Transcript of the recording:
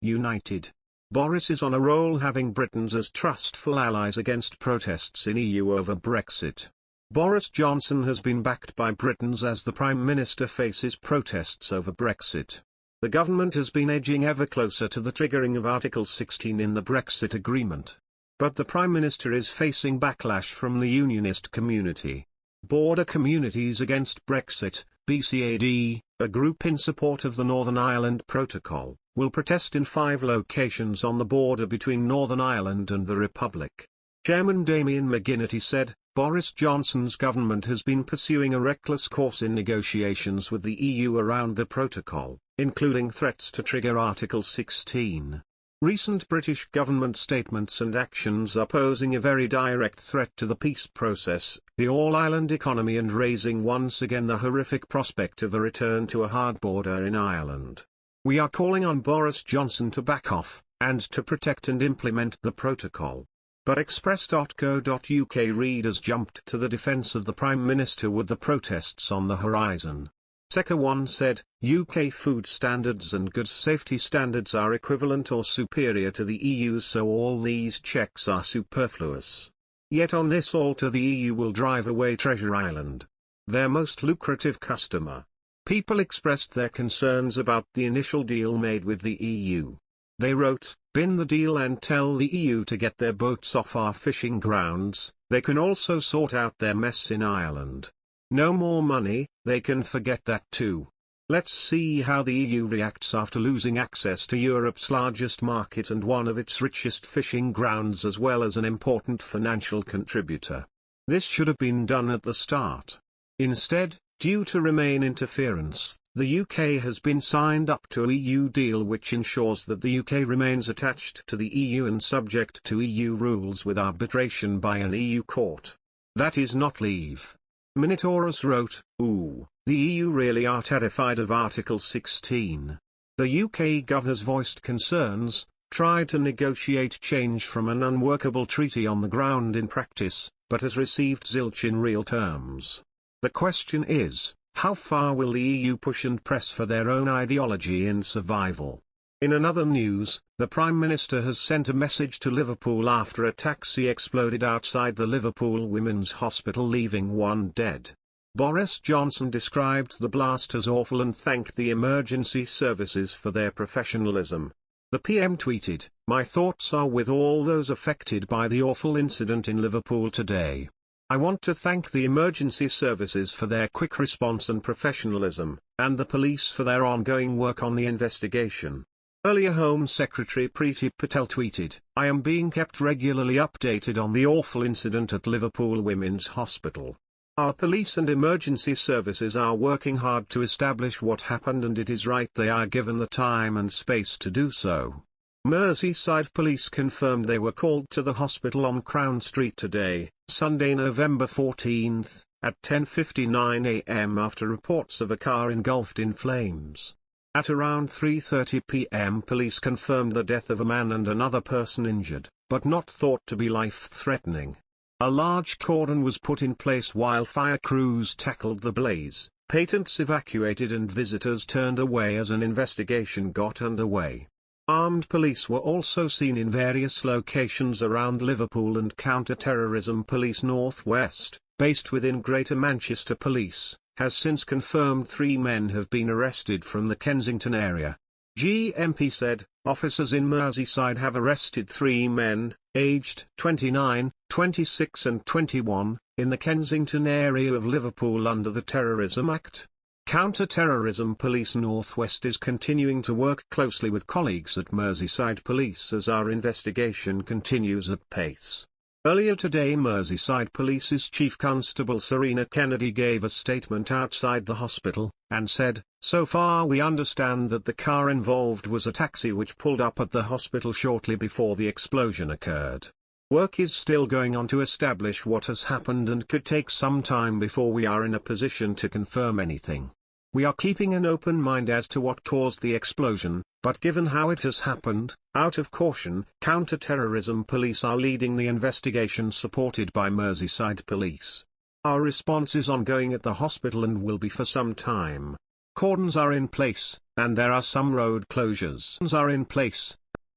united. Boris is on a roll, having Britons as trustful allies against protests in EU over Brexit. Boris Johnson has been backed by Britons as the Prime Minister faces protests over Brexit. The government has been edging ever closer to the triggering of Article 16 in the Brexit agreement. But the Prime Minister is facing backlash from the unionist community. Border Communities Against Brexit, BCAD, a group in support of the Northern Ireland Protocol, will protest in 5 locations on the border between Northern Ireland and the Republic. Chairman Damien McGinnity said, Boris Johnson's government has been pursuing a reckless course in negotiations with the EU around the protocol, including threats to trigger Article 16. Recent British government statements and actions are posing a very direct threat to the peace process, the all-Ireland economy, and raising once again the horrific prospect of a return to a hard border in Ireland. We are calling on Boris Johnson to back off, and to protect and implement the protocol. But Express.co.uk readers jumped to the defence of the Prime Minister with the protests on the horizon. Sector 1 said, UK food standards and goods safety standards are equivalent or superior to the EU's, so all these checks are superfluous. Yet on this altar the EU will drive away Treasure Island, their most lucrative customer. People expressed their concerns about the initial deal made with the EU. They wrote, bin the deal and tell the EU to get their boats off our fishing grounds. They can also sort out their mess in Ireland. No more money, they can forget that too. Let's see how the EU reacts after losing access to Europe's largest market and one of its richest fishing grounds, as well as an important financial contributor. This should have been done at the start. Instead, due to Remain interference, the UK has been signed up to a EU deal which ensures that the UK remains attached to the EU and subject to EU rules with arbitration by an EU court. That is not leave. Minitaurus wrote, ooh, the EU really are terrified of Article 16. The UK Gov has voiced concerns, tried to negotiate change from an unworkable treaty on the ground in practice, but has received zilch in real terms. The question is, how far will the EU push and press for their own ideology in survival? In another news, the Prime Minister has sent a message to Liverpool after a taxi exploded outside the Liverpool Women's Hospital, leaving 1 dead. Boris Johnson described the blast as awful and thanked the emergency services for their professionalism. The PM tweeted, "My thoughts are with all those affected by the awful incident in Liverpool today. I want to thank the emergency services for their quick response and professionalism, and the police for their ongoing work on the investigation." Earlier Home Secretary Priti Patel tweeted, "I am being kept regularly updated on the awful incident at Liverpool Women's Hospital. Our police and emergency services are working hard to establish what happened, and it is right they are given the time and space to do so." Merseyside police confirmed they were called to the hospital on Crown Street today, Sunday, November 14, at 10:59 a.m. after reports of a car engulfed in flames. At around 3:30 p.m. police confirmed the death of a man and another person injured, but not thought to be life-threatening. A large cordon was put in place while fire crews tackled the blaze, patients evacuated and visitors turned away as an investigation got underway. Armed police were also seen in various locations around Liverpool, and Counter-Terrorism Police Northwest, based within Greater Manchester Police, has since confirmed 3 men have been arrested from the Kensington area. GMP said, officers in Merseyside have arrested 3 men, aged 29, 26 and 21, in the Kensington area of Liverpool under the Terrorism Act. Counter-Terrorism Police Northwest is continuing to work closely with colleagues at Merseyside Police as our investigation continues at pace. Earlier today, Merseyside Police's Chief Constable Serena Kennedy gave a statement outside the hospital, and said, "So far we understand that the car involved was a taxi which pulled up at the hospital shortly before the explosion occurred. Work is still going on to establish what has happened and could take some time before we are in a position to confirm anything. We are keeping an open mind as to what caused the explosion, but given how it has happened, out of caution, Counter-Terrorism Police are leading the investigation supported by Merseyside Police. Our response is ongoing at the hospital and will be for some time. Cordons are in place, and there are some road closures are in place,